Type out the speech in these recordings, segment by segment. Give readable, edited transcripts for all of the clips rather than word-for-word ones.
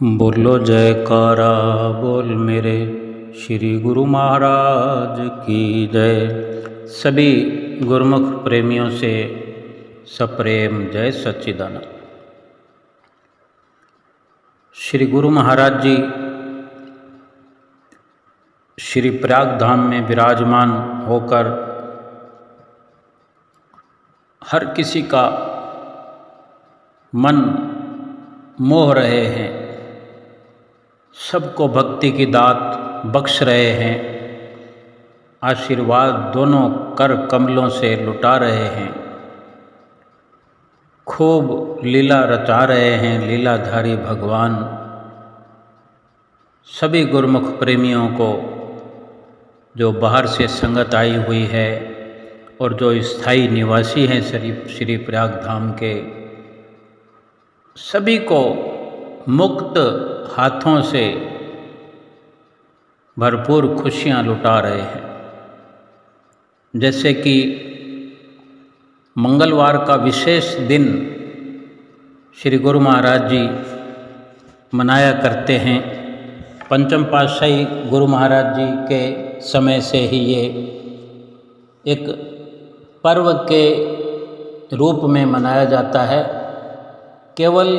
बोलो जयकारा बोल मेरे श्री गुरु महाराज की जय। सभी गुरुमुख प्रेमियों से सप्रेम जय सच्चिदानंद। श्री गुरु महाराज जी श्री प्रयाग धाम में विराजमान होकर हर किसी का मन मोह रहे हैं, सबको भक्ति की दात बख्श रहे हैं, आशीर्वाद दोनों कर कमलों से लुटा रहे हैं, खूब लीला रचा रहे हैं लीलाधारी भगवान। सभी गुरुमुख प्रेमियों को जो बाहर से संगत आई हुई है और जो स्थायी निवासी हैं श्री प्रयाग धाम के, सभी को मुक्त हाथों से भरपूर खुशियाँ लुटा रहे हैं। जैसे कि मंगलवार का विशेष दिन श्री गुरु महाराज जी मनाया करते हैं। पंचम पातशाही गुरु महाराज जी के समय से ही ये एक पर्व के रूप में मनाया जाता है। केवल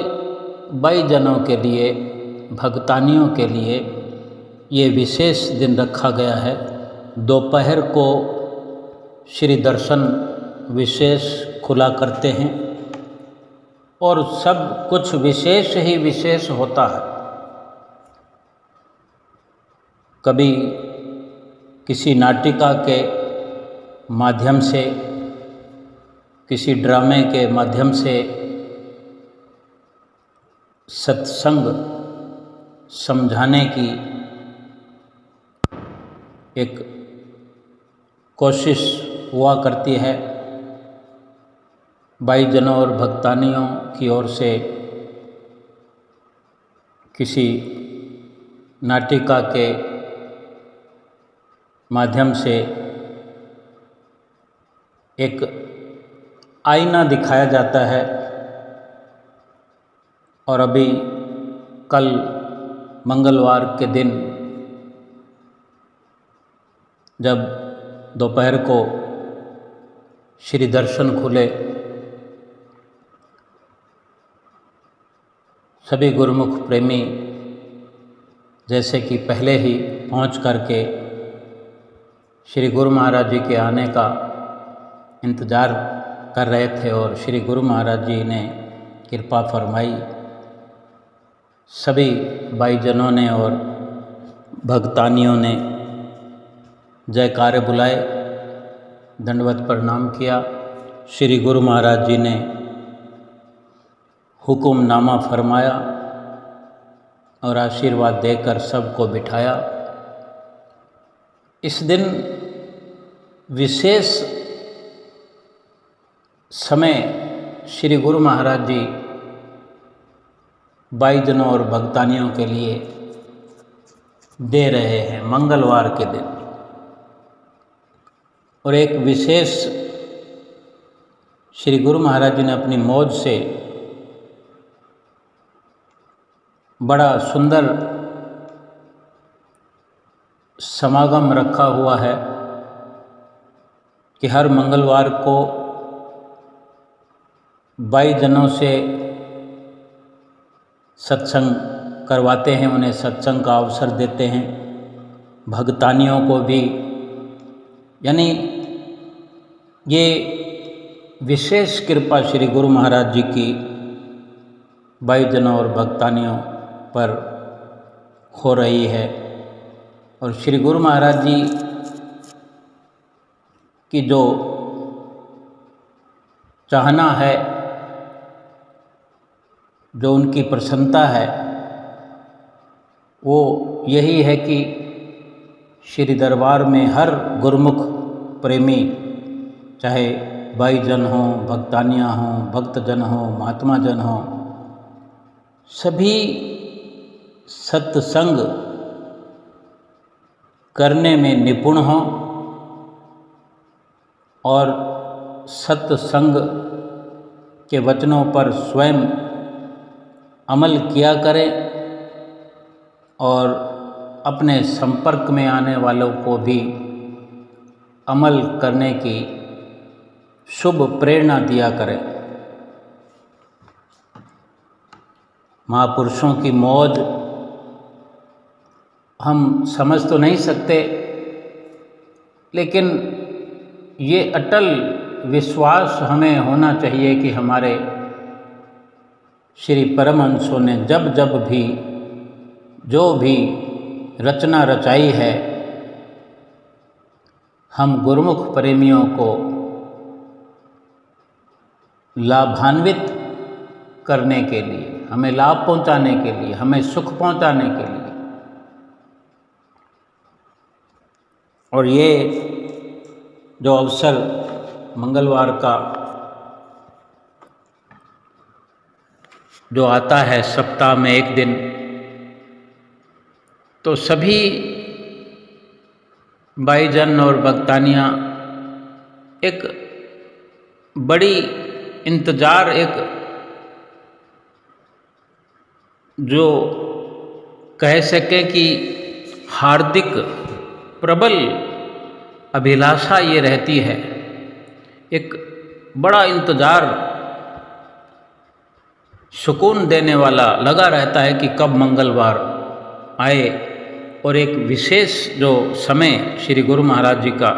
भाईजनों के लिए, भक्तानियों के लिए ये विशेष दिन रखा गया है। दोपहर को श्री दर्शन विशेष खुला करते हैं और सब कुछ विशेष ही विशेष होता है। कभी किसी नाटिका के माध्यम से, किसी ड्रामे के माध्यम से सत्संग समझाने की एक कोशिश हुआ करती है। भाईजनों और भक्तानियों की ओर से किसी नाटिका के माध्यम से एक आईना दिखाया जाता है। और अभी कल मंगलवार के दिन जब दोपहर को श्री दर्शन खुले, सभी गुरुमुख प्रेमी जैसे कि पहले ही पहुंच करके श्री गुरु महाराज जी के आने का इंतज़ार कर रहे थे और श्री गुरु महाराज जी ने कृपा फरमाई। सभी भाईजनों ने और भक्तानियों ने जयकारे बुलाए, दंडवत प्रणाम किया। श्री गुरु महाराज जी ने हुक्मनामा फरमाया और आशीर्वाद देकर सबको बिठाया। इस दिन विशेष समय श्री गुरु महाराज जी भाईजनों और भक्तानियों के लिए दे रहे हैं मंगलवार के दिन। और एक विशेष श्री गुरु महाराज जी ने अपनी मौज से बड़ा सुंदर समागम रखा हुआ है कि हर मंगलवार को भाईजनों से सत्संग करवाते हैं, उन्हें सत्संग का अवसर देते हैं। भक्तानियों को भी, यानी ये विशेष कृपा श्री गुरु महाराज जी की भाईजनों और भक्तानियों पर हो रही है। और श्री गुरु महाराज जी की जो चाहना है, जो उनकी प्रसन्नता है, वो यही है कि श्री दरबार में हर गुरुमुख प्रेमी, चाहे भाईजन हों, भक्तानियाँ हों, भक्तजन हों, महात्माजन हों, सभी सत्संग करने में निपुण हों और सत्संग के वचनों पर स्वयं अमल किया करें और अपने संपर्क में आने वालों को भी अमल करने की शुभ प्रेरणा दिया करें। महापुरुषों की मौज हम समझ तो नहीं सकते, लेकिन ये अटल विश्वास हमें होना चाहिए कि हमारे श्री परमहंसों ने जब जब भी जो भी रचना रचाई है, हम गुरुमुख प्रेमियों को लाभान्वित करने के लिए, हमें लाभ पहुंचाने के लिए, हमें सुख पहुंचाने के लिए, और ये जो अवसर मंगलवार का जो आता है सप्ताह में एक दिन, तो सभी भाईजन और भक्तानियाँ एक बड़ी इंतज़ार, एक जो कह सके कि हार्दिक प्रबल अभिलाषा ये रहती है, एक बड़ा इंतज़ार सुकून देने वाला लगा रहता है कि कब मंगलवार आए और एक विशेष जो समय श्री गुरु महाराज जी का,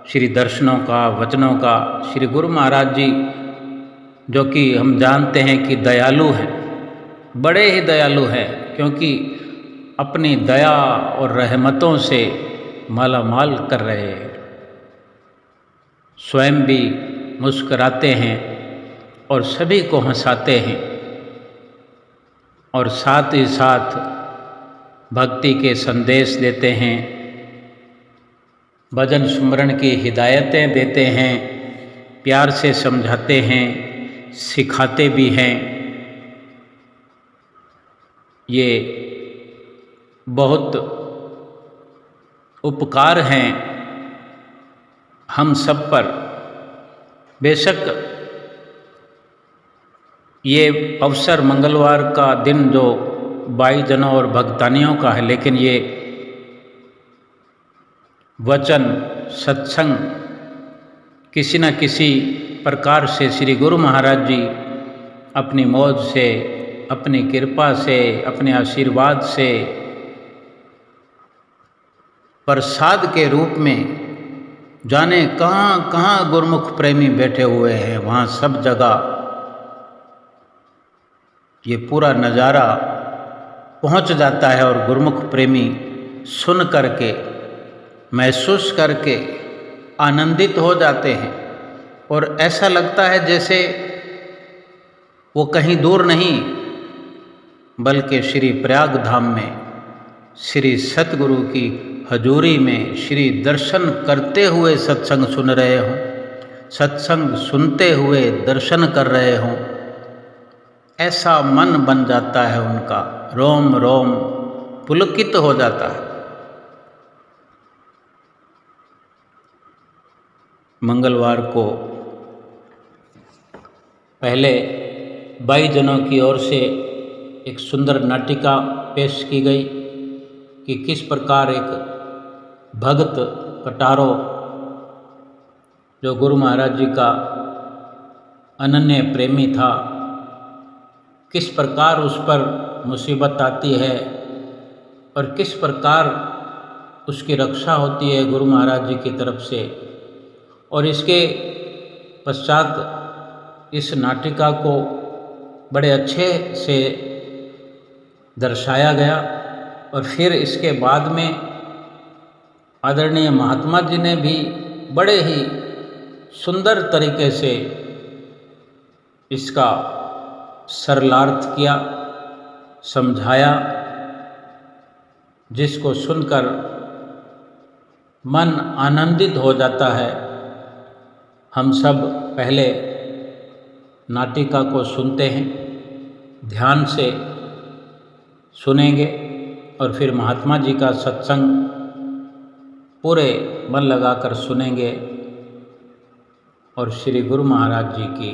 श्री दर्शनों का, वचनों का, श्री गुरु महाराज जी जो कि हम जानते हैं कि दयालु हैं, बड़े ही दयालु हैं, क्योंकि अपनी दया और रहमतों से माला माल कर रहे हैं, स्वयं भी मुस्कराते हैं और सभी को हंसाते हैं, और साथ ही साथ भक्ति के संदेश देते हैं, भजन स्मरण की हिदायतें देते हैं, प्यार से समझाते हैं, सिखाते भी हैं। ये बहुत उपकार हैं हम सब पर। बेशक ये अवसर मंगलवार का दिन जो भाईजनों और भक्तानियों का है, लेकिन ये वचन सत्संग किसी न किसी प्रकार से श्री गुरु महाराज जी अपनी मौज से, अपनी कृपा से, अपने आशीर्वाद से प्रसाद के रूप में, जाने कहाँ कहाँ गुरुमुख प्रेमी बैठे हुए हैं, वहाँ सब जगह ये पूरा नज़ारा पहुँच जाता है और गुरुमुख प्रेमी सुन करके, महसूस करके आनंदित हो जाते हैं, और ऐसा लगता है जैसे वो कहीं दूर नहीं बल्कि श्री प्रयाग धाम में श्री सतगुरु की हजूरी में श्री दर्शन करते हुए सत्संग सुन रहे हों, सत्संग सुनते हुए दर्शन कर रहे हों। ऐसा मन बन जाता है उनका, रोम रोम पुलकित हो जाता है। मंगलवार को पहले भाईजनों की ओर से एक सुंदर नाटिका पेश की गई कि किस प्रकार एक भक्त कटारो जो गुरु महाराज जी का अनन्य प्रेमी था, किस प्रकार उस पर मुसीबत आती है और किस प्रकार उसकी रक्षा होती है गुरु महाराज जी की तरफ से। और इसके पश्चात इस नाटिका को बड़े अच्छे से दर्शाया गया, और फिर इसके बाद में आदरणीय महात्मा जी ने भी बड़े ही सुंदर तरीके से इसका सरलार्थ किया, समझाया, जिसको सुनकर मन आनंदित हो जाता है। हम सब पहले नाटिका को सुनते हैं, ध्यान से सुनेंगे, और फिर महात्मा जी का सत्संग पूरे मन लगाकर सुनेंगे, और श्री गुरु महाराज जी की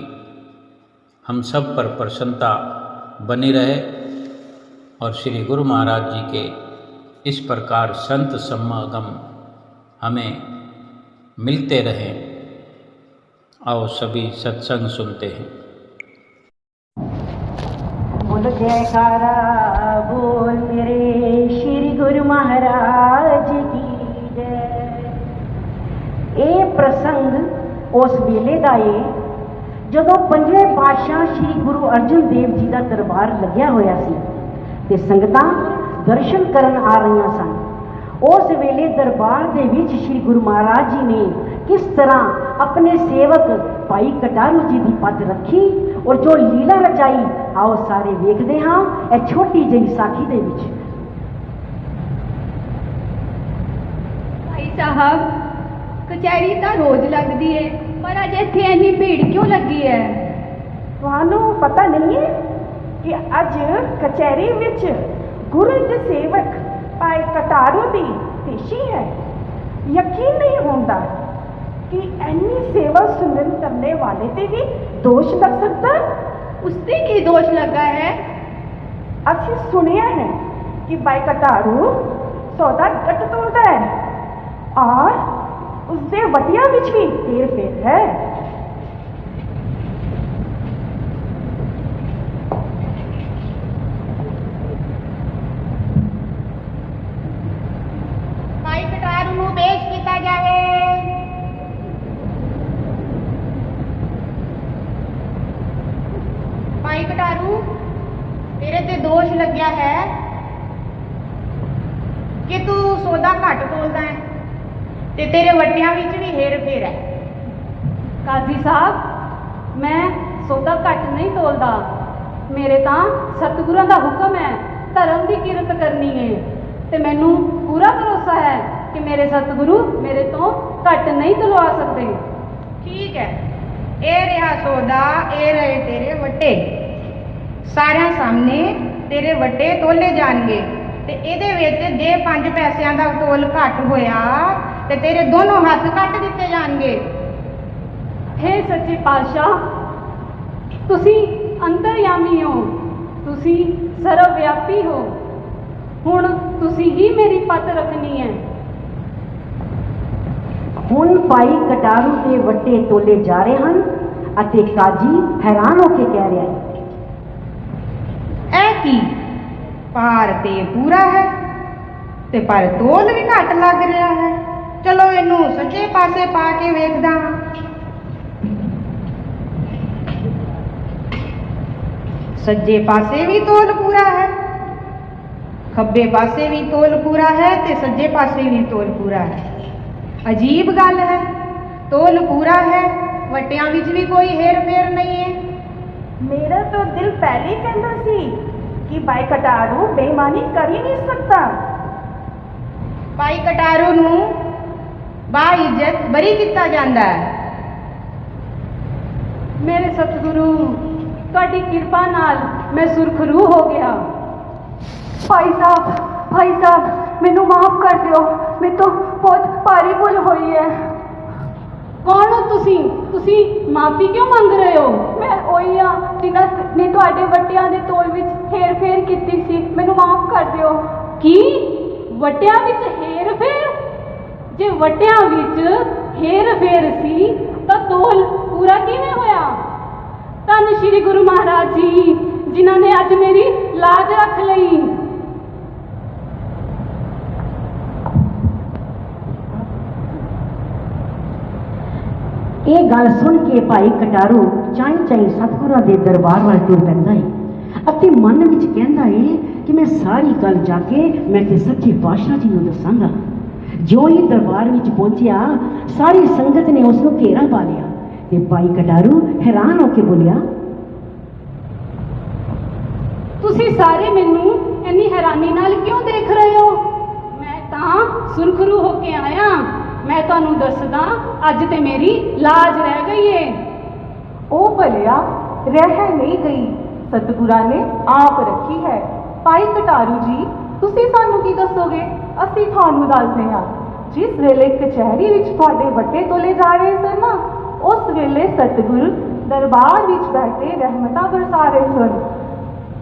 हम सब पर प्रसन्नता बनी रहे और श्री गुरु महाराज जी के इस प्रकार संत समागम हमें मिलते रहें। आओ सभी सत्संग सुनते हैं। बोल जयकारा बोल मेरे श्री गुरु महाराज की जय। ये प्रसंग उस वेले का है जदों पंजवें पातशाह श्री गुरु अर्जन देव जी का दरबार लग्या होया सी ते संगतां दर्शन करन आ रही सन। उस वेले दरबार दे विच श्री गुरु महाराज जी ने किस तरह अपने सेवक भाई कटारू जी की पद रखी और जो लीला रचाई, आओ सारे वेखते हाँ ए छोटी जी साखी दे विच। भाई साहब, कचहरी तो रोज लगती है, पर अज इत्थे इन्नी भीड़ क्यों लगी है? तुहानू पता नहीं है कि अज कचहरी विच गुरु के सेवक भाई कटारू दी पेशी है। यकीन नहीं होता कि इन्नी सेवा सुमरन करने वाले ते भी दोष लग सकता। उससे की दोष लगा है? असि सुनिया है कि भाई कटारू सौदा घट तोलता है और उसके वटिया विच भी हेर फेर है। भाई कटारू नूं पेश कीता जावे। भाई कटारू, तेरे ते दोष लग्या है कि तू सौदा घट तोलदा है ते तेरे वटियां विच भी हेर फेर है। काजी साहब, मैं सौदा घट नहीं तोलदा। मेरे तां सतगुरां दा हुक्म है धर्म की किरत करनी है ते मैनू पूरा भरोसा है कि मेरे सतगुरु मेरे तो घट नहीं तलवा सकते। ठीक है, ए रहा सौदा, ए रहे तेरे वटे। सारे सामने तेरे वटे तोले जाएंगे ते एदे विच जे 5 पैसिਆਂ ਦਾ तोल घट होया ते तेरे दोनों हाथ कट दिते जाएंगे। हे सच्चे पातशाह, तुसी अंतर्यामी हो, तुसी सर्वव्यापी हो। हुण तुसी ही मेरी पत रखनी है। हुण भाई कटारू के वट्टे तोले जा रहे हैं अते काजी हैरान होके कह रहा है, ऐ की पार ते पूरा है ते पर तोल भी घट लग रहा है। चलो इनू सच्चे पासे पा के वेखदा। सज्जे पासे भी तोल पूरा है, खब्बे पासे भी तोल पूरा है ते सज्जे पासे भी तोल पूरा है। अजीब गल है, तोल पूरा है, वटियां विच भी कोई हेर फेर नहीं है। मेरा तो दिल पहले ही कहता सी कि भाई कटारू बेईमानी कर ही नहीं सकता। भाई कटारू नूं बा इज्जत बरी किता जांदा है। मेरे सतगुरु तुहाडी किरपा नाल मैं सुरखरू हो गया। भाई साहब मैनू माफ कर दियो, मैं तो बहुत भारी भुल हुई है। कौन हो तुसी? तुसी माफी क्यों मंग रहे हो? मैं ओही हाँ जिन्हां ने तुहाडे वटियां दे तोल विच हेर फेर कीती सी, मैनू माफ कर दियो। की वटियां विच हेर फेर? जे वटियां विच हेर फेर सी तां तोल पूरा किवें होया? धन श्री गुरु महाराज जी जिन्हां ने अज मेरी लाज रख लई। ये गल सुन के भाई कटारू चाई चाई सतगुरां दे दरबार वाल टुर पैंदा है अते मन विच कहंदा है कि मैं सारी गल जाके मैं ते सच्चे पातशाह जी नूं दसांगा। जो ही दरबार विच पहुंचिया सारी संगत ने उसनूं घेरा पा लिया ते भाई कटारू हैरान होके बोलिया, तुसी सारे मैनू इन्नी हैरानी नाल क्यों देख रहे हो? मैं तां सुरखरू होके आया। मैं तुहानू दसदा अज ते मेरी लाज रह गई है। ओ भलिया रह नहीं गई, सतगुरा ने आप रखी है। भाई कटारू जी, तुसी सानू की दसोगे? असी थानू दसदे हां। जिस वेले कचहरी विच तुहाडे वट्टे तोले जा रहे सन ना, उस वेले सतगुरु दरबार विच बैठे रहमतां बरसा रहे सन।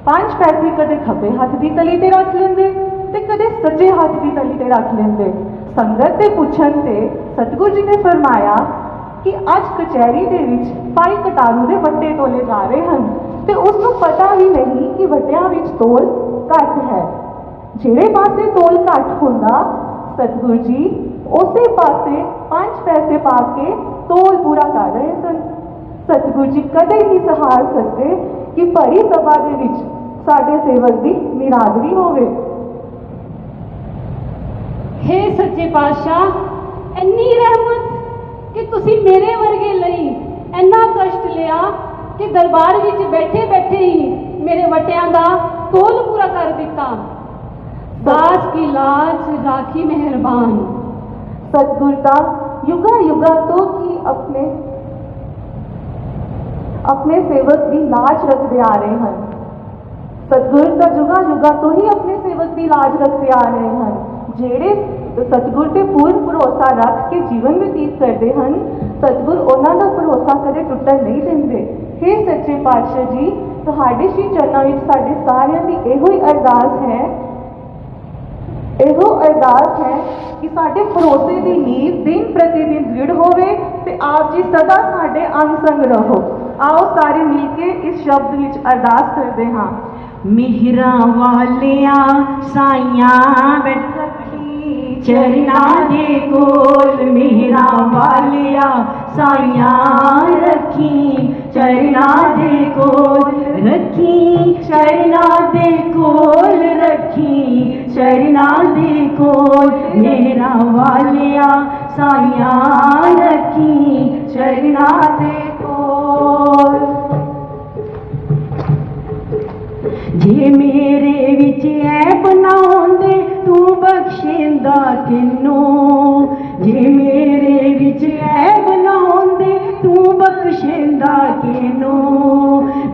5 पैसे कदे खब्बे हाथ की तली ते रख लेंदे ते कदे सज्जे हाथ की तली ते रख लेंदे। संगत दे पुछन ते सतगुरु जी ने फरमाया कि अज कचहरी दे विच भाई कटारू दे वट्टे तोले जा रहे हैं ते उसनूं पता भी नहीं कि वट्टियां विच तोल घट है। ਜਿਹੜੇ ਪਾਸੇ ਤੋਲ ਘੱਟ ਹੁੰਦਾ सतगुरु जी ਉਸੇ ਪਾਸੇ 5 पैसे पा के ਤੋਲ पूरा कर रहे सन। सतगुरु जी कदे नहीं सहार सकते कि भरी सभा ਦੇ ਵਿੱਚ ਸਾਡੇ ਸੇਵਕ ਦੀ ਨਿਰਾਦਰੀ ਹੋਵੇ। हे सच्चे पातशाह ਇੰਨੀ ਰਹਿਮਤ ਕਿ ਤੁਸੀਂ ਮੇਰੇ ਵਰਗੇ ਲਈ ਇੰਨਾ ਕਸ਼ਟ ਲਿਆ ਕਿ ਦਰਬਾਰ ਵਿੱਚ ਬੈਠੇ ਬੈਠੇ ਹੀ ਮੇਰੇ ਵਟਿਆਂ ਦਾ ਤੋਲ ਪੂਰਾ ਕਰ ਦਿੱਤਾ। दास की लाज राखी मेहरबान। सतगुरु का युगा युगा तो की अपने सेवक की लाज रखते आ रहे हैं। सतगुरु का युगा युगा तो ही अपने सेवक की लाज रखते आ रहे हैं। जेड़े सतगुरु ते पूर्ण भरोसा रख के जीवन व्यतीत करते हैं सतगुरु उन्हां दा भरोसा कदे टुटन नहीं देंदे। हे सच्चे पातशाह जी तुहाडे श्री चरनां विच साडे सारियां दी इहो ही अरदास है ਇਹੋ ਅਰਦਾਸ ਹੈ ਕਿ ਸਾਡੇ ਭਰੋਸੇ ਦੀ ਨੀਂਹ ਦਿਨ ਪ੍ਰਤੀ ਦਿਨ ਦ੍ਰਿੜ ਹੋਵੇ ਤੇ ਆਪ ਜੀ ਸਦਾ ਸਾਡੇ ਅੰਗ ਸੰਗ ਰਹੋ। ਆਓ ਸਾਰੇ ਮਿਲ ਕੇ ਇਸ ਸ਼ਬਦ ਵਿੱਚ ਅਰਦਾਸ ਕਰਦੇ ਹਾਂ। ਮਿਹਰਾਂ ਵਾਲਿਆ ਸਾਈਆਂ ਬੈਠੀ ਚਰਨਾਂ ਦੇ ਕੋਲ ਮਿਹਰਾਂ ਵਾਲਿਆ ਸਾਈਆਂ ਰੱਖੀ ਚਰਨਾਂ ਦੇ ਕੋਲ ਰੱਖੀ ਚਰਨਾਂ ਦੇ ਕੋਲ ਰੱਖੀ चरना दे कोल मेरा वालिया साइया रखी चरना दे कोल। जे मेरे विच ऐ बनाउंदे तू बख्शिंदा किन्नू जे मेरे विच ऐ बनाउंदे तू बख्शिंदा किन्नू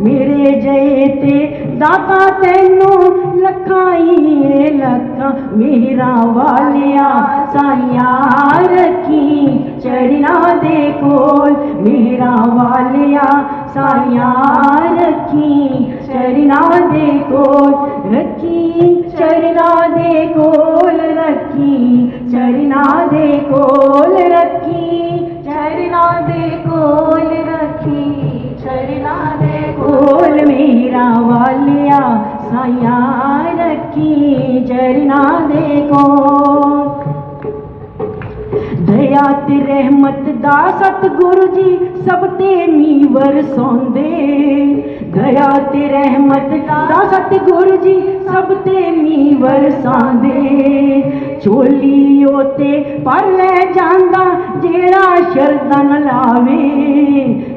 मेरे जय ते दाता तैनू लखाई लखा मेरा वालिया साइया रखी चरना दे कोल मेरा वालिया साइया रखी चरना दे कोल रखी चरना दे कोल रखी चरना दे कोल रखी चरना दे कोल रखी चरना दे कोल मेरा वालिया साइया रखी चरना दे कोल। दया ते रहमत दा सतगुरु जी सब ते नीवर सौंदे दया ते रहमत दा सतगुरु जी सब ते नीवर सौंदे चोली ओते पर ले जांदा जेड़ा शरदा न लावे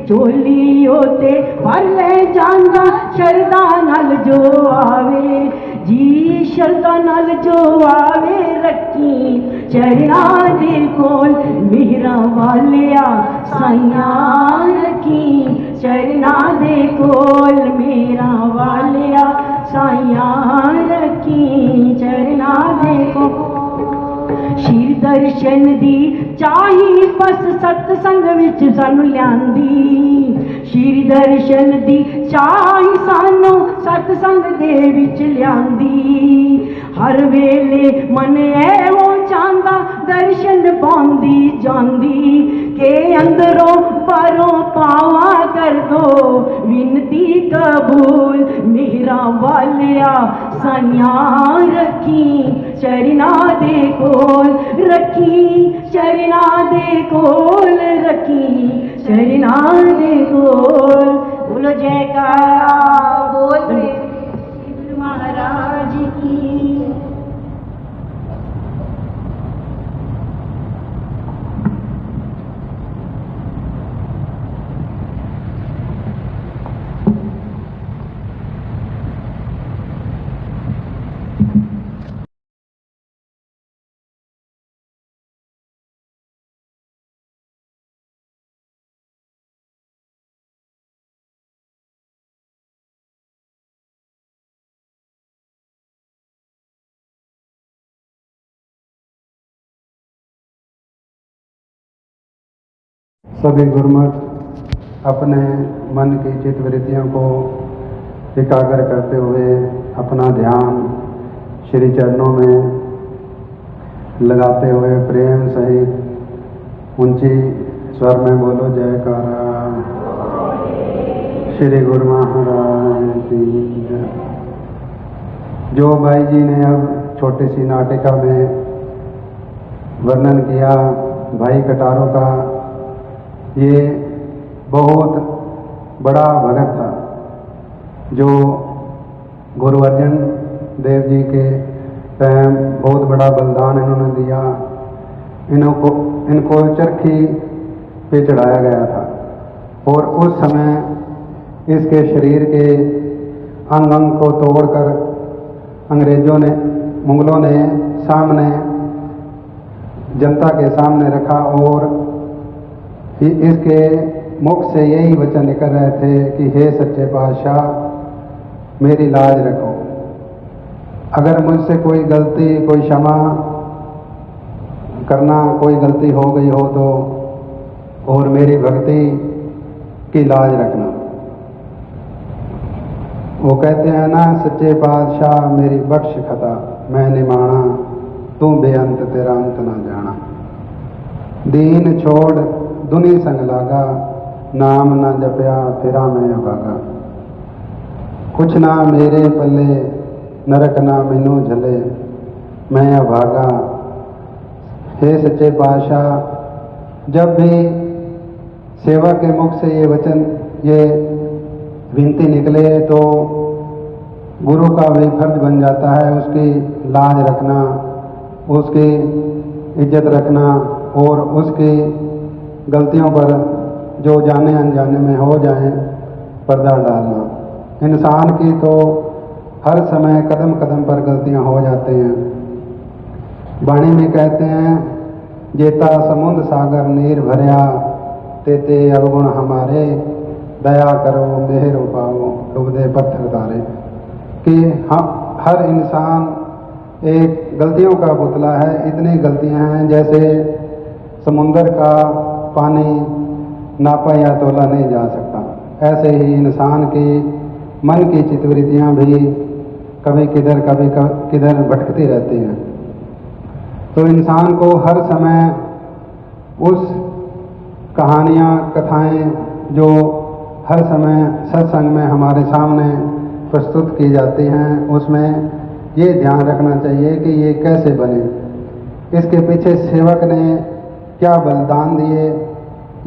चोली ओते पर ले जांदा शरदा नल जो आवे जी शरदा नल जो आवे रखी चरना दे कोल मेरा वालिया साइया रखी चरना दे कोल मेरा वालिया साइया रखी चरना दे कोल। श्री दर्शन दी चाही बस सत्संग विच सानू लियांदी श्री दर्शन दी चाही सानू सत्संग दे विच लियांदी हर वेले मन एवो चांदा दर्शन पाउंदी जांदी के अंदरों परों पावा कर दो विनती कबूल मेरा वालिया साइया रखी चरना दे कोल रखी चरना दे कोल रखी चरना दे कोल। बोलो जयकारा बोल महाराज की। सभी गुरुमख अपने मन की चित्त वृत्तियों को एकाग्र करते हुए अपना ध्यान श्री चरणों में लगाते हुए प्रेम सहित ऊंची स्वर में बोलो जयकारा। श्री गुरु महाराज की जय। जो भाई जी ने अब छोटी सी नाटिका में वर्णन किया भाई कटारों का, ये बहुत बड़ा भगत था जो गुरु अर्जन देव जी के टाइम बहुत बड़ा बलिदान इन्होंने दिया। इनको चरखी पे चढ़ाया गया था और उस समय इसके शरीर के अंग अंग को तोड़कर अंग्रेजों ने, मुगलों ने सामने, जनता के सामने रखा और इसके मुख से यही वचन निकल रहे थे कि हे सच्चे पातशाह, मेरी लाज रखो। अगर मुझसे कोई गलती, कोई क्षमा करना, कोई गलती हो गई हो तो, और मेरी भक्ति की लाज रखना। वो कहते हैं ना, सच्चे पातशाह मेरी बख्श खता, मैं निमाणा, तू बेअंत तेरा अंत ना जाना। दीन छोड़ दुनी संग लागा, नाम ना जपया फिरा मैं अभागा। कुछ ना मेरे पल्ले, नरक ना मैनू झले, मैं अभागा। हे सच्चे पातशाह, जब भी सेवा के मुख से ये वचन, ये विनती निकले तो गुरु का भी फर्ज बन जाता है उसकी लाज रखना, उसकी इज्जत रखना और उसकी गलतियों पर जो जाने अनजाने में हो जाए पर्दा डालना। इंसान की तो हर समय कदम कदम पर गलतियां हो जाती हैं। वाणी में कहते हैं, जेता समुद्र सागर नीर भरिया, तेते अवगुण हमारे, दया करो मेहर पाओ डूबदे पत्थर तारे। कि हम हर इंसान एक गलतियों का पुतला है। इतनी गलतियां हैं जैसे समुंदर का पानी नापा या तोला नहीं जा सकता। ऐसे ही इंसान की मन की चित्तवृत्तियां भी कभी किधर कभी किधर भटकती रहती हैं। तो इंसान को हर समय उस कहानियाँ, कथाएं जो हर समय सत्संग में हमारे सामने प्रस्तुत की जाती हैं, उसमें ये ध्यान रखना चाहिए कि ये कैसे बने, इसके पीछे सेवक ने क्या बलिदान दिए।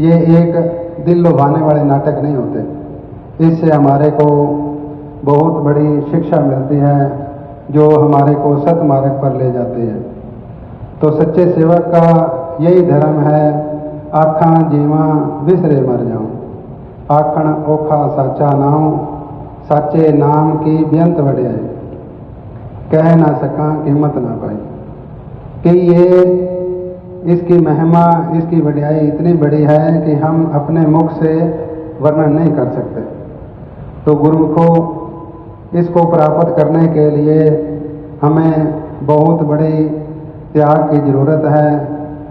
ये एक दिल लुभाने वाले नाटक नहीं होते। इससे हमारे को बहुत बड़ी शिक्षा मिलती है जो हमारे को सतमार्ग पर ले जाती है। तो सच्चे सेवक का यही धर्म है, आखा जीवा विसरे मर जाऊं, आखण ओखा साचा नाऊं, साचे नाम की बेअंत वड्याई, कह ना सका कीमत ना पाई। कि ये इसकी महिमा, इसकी वड्याई इतनी बड़ी है कि हम अपने मुख से वर्णन नहीं कर सकते। तो गुरु को इसको प्राप्त करने के लिए हमें बहुत बड़ी त्याग की ज़रूरत है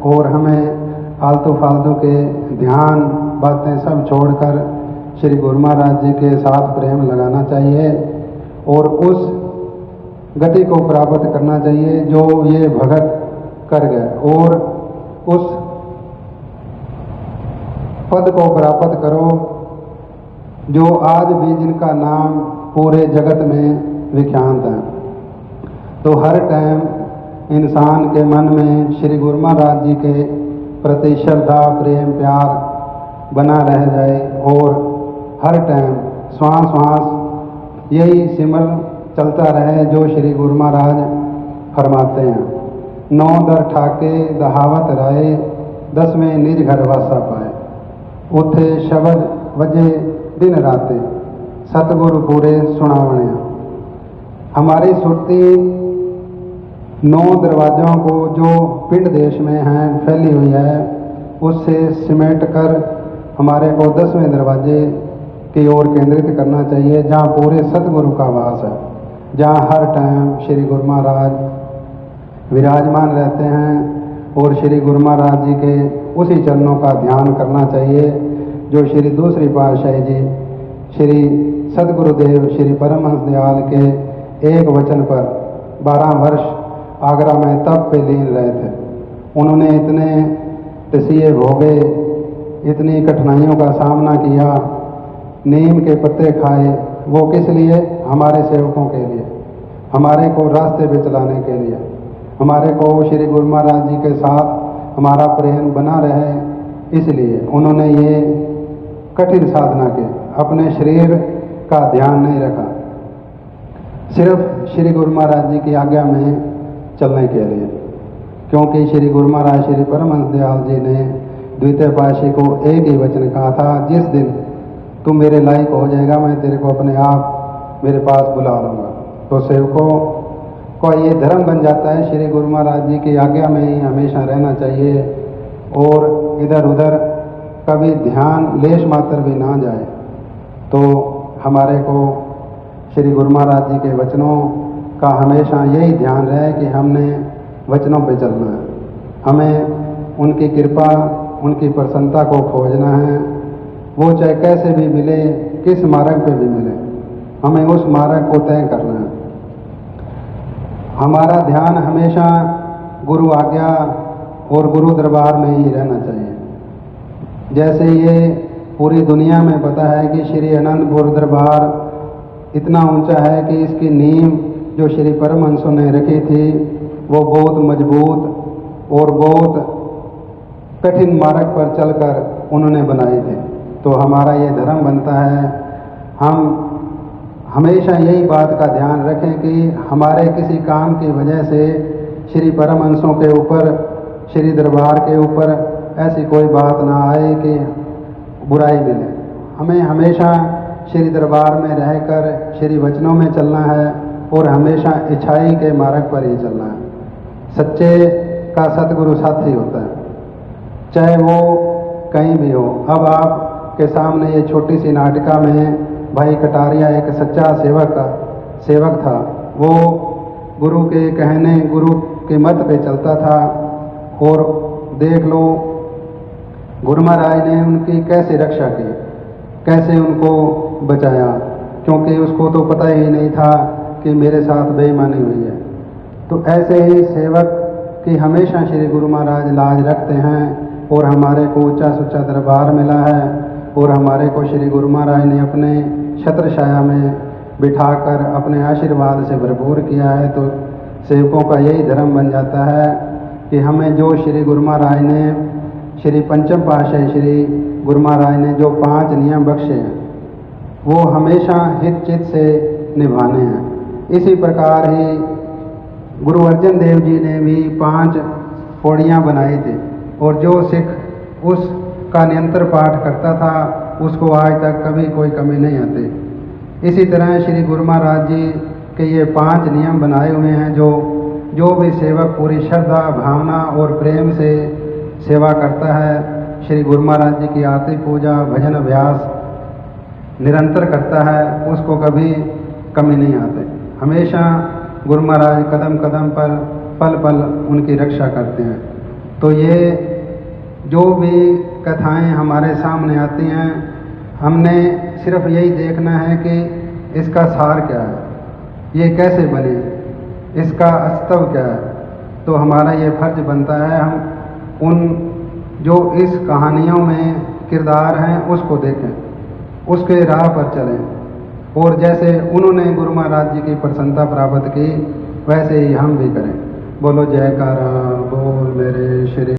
और हमें आलतू फालतू के ध्यान बातें सब छोड़कर श्री गुरु महाराज जी के साथ प्रेम लगाना चाहिए और उस गति को प्राप्त करना चाहिए जो ये भगत कर गए, और उस पद को प्राप्त करो जो आज भी जिनका नाम पूरे जगत में विख्यात है। तो हर टाइम इंसान के मन में श्री गुरु महाराज जी के प्रति श्रद्धा, प्रेम, प्यार बना रह जाए और हर टाइम श्वास श्वास यही सिमर चलता रहे जो श्री गुरु महाराज फरमाते हैं। 9 दर ठाके दहावत राय, 10वें निज घर वासा पाए, उथे शब्द वजे दिन राते, सतगुरु पूरे सुनावणे। हमारी सुरती 9 दरवाज़ों को जो पिंड देश में हैं फैली हुई है, उससे सिमट कर हमारे को 10वें दरवाजे की ओर केंद्रित करना चाहिए, जहाँ पूरे सतगुरु का वास है, जहाँ हर टाइम श्री गुरु महाराज विराजमान रहते हैं और श्री गुरु महाराज जी के उसी चरणों का ध्यान करना चाहिए जो श्री दूसरी पातशाही जी श्री सदगुरुदेव श्री परमहंस दयाल के एक वचन पर 12 वर्ष आगरा में तप पे लीन रहे थे। उन्होंने इतने तसीहे भोगे, इतनी कठिनाइयों का सामना किया, नीम के पत्ते खाए। वो किस लिए? हमारे सेवकों के लिए, हमारे को रास्ते पे चलाने के लिए, हमारे को श्री गुरु महाराज जी के साथ हमारा प्रेम बना रहे, इसलिए उन्होंने ये कठिन साधना की। अपने शरीर का ध्यान नहीं रखा, सिर्फ श्री गुरु महाराज जी की आज्ञा में चलने के लिए। क्योंकि श्री गुरु महाराज श्री परमहंस दयाल जी ने द्वितीय पातशाही को एक ही वचन कहा था, जिस दिन तू मेरे लायक हो जाएगा मैं तेरे को अपने आप मेरे पास बुला लूँगा। तो सेवकों को ये धर्म बन जाता है, श्री गुरु महाराज जी की आज्ञा में ही हमेशा रहना चाहिए और इधर उधर कभी ध्यान लेश मात्र भी ना जाए। तो हमारे को श्री गुरु महाराज जी के वचनों का हमेशा यही ध्यान रहे कि हमने वचनों पे चलना है, हमें उनकी कृपा, उनकी प्रसन्नता को खोजना है। वो चाहे कैसे भी मिले, किस मार्ग पे भी मिले, हमें उस मार्ग को तय करना है। हमारा ध्यान हमेशा गुरु आज्ञा और गुरु दरबार में ही रहना चाहिए। जैसे ये पूरी दुनिया में पता है कि श्री आनंदपुर दरबार इतना ऊंचा है कि इसकी नींव जो श्री परमहंसों ने रखी थी वो बहुत मजबूत और बहुत कठिन मार्ग पर चलकर उन्होंने बनाई थी। तो हमारा ये धर्म बनता है, हम हमेशा यही बात का ध्यान रखें कि हमारे किसी काम की वजह से श्री परमहंसों के ऊपर, श्री दरबार के ऊपर ऐसी कोई बात ना आए कि बुराई मिले। हमें हमेशा श्री दरबार में रहकर श्री वचनों में चलना है और हमेशा अच्छाई के मार्ग पर ही चलना है। सच्चे का सतगुरु साथी होता है, चाहे वो कहीं भी हो। अब आपके सामने ये छोटी सी नाटिका में भाई कटारिया एक सच्चा सेवक था। वो गुरु के कहने, गुरु के मत पे चलता था और देख लो गुरु महाराज ने उनकी कैसे रक्षा की, कैसे उनको बचाया, क्योंकि उसको तो पता ही नहीं था कि मेरे साथ बेईमानी हुई है। तो ऐसे ही सेवक की हमेशा श्री गुरु महाराज लाज रखते हैं और हमारे को ऊंचा सुच्चा दरबार मिला है और हमारे को श्री गुरु महाराज ने अपने छत्र छाया में बिठाकर अपने आशीर्वाद से भरपूर किया है। तो सेवकों का यही धर्म बन जाता है कि हमें जो श्री गुरु महाराज ने, श्री पंचम पातशाही श्री गुरु महाराज ने जो 5 नियम बख्शे हैं वो हमेशा हित चित से निभाने हैं। इसी प्रकार ही गुरु अर्जन देव जी ने भी 5 पौड़ियाँ बनाई थी और जो सिख उसका निरंतर पाठ करता था उसको आज तक कभी कोई कमी नहीं आती। इसी तरह श्री गुरु महाराज जी के ये 5 नियम बनाए हुए हैं, जो भी सेवक पूरी श्रद्धा, भावना और प्रेम से सेवा करता है, श्री गुरु महाराज जी की आरती, पूजा, भजन, अभ्यास निरंतर करता है, उसको कभी कमी नहीं आते। हमेशा गुरु महाराज कदम कदम पर पल पल उनकी रक्षा करते हैं। तो ये जो भी कथाएं हमारे सामने आती हैं, हमने सिर्फ यही देखना है कि इसका सार क्या है, ये कैसे बने, इसका वास्तव क्या है। तो हमारा ये फर्ज बनता है हम उन जो इस कहानियों में किरदार हैं उसको देखें, उसके राह पर चलें और जैसे उन्होंने गुरु महाराज जी की प्रसन्नता प्राप्त की वैसे ही हम भी करें। बोलो जयकारा बोल मेरे श्री।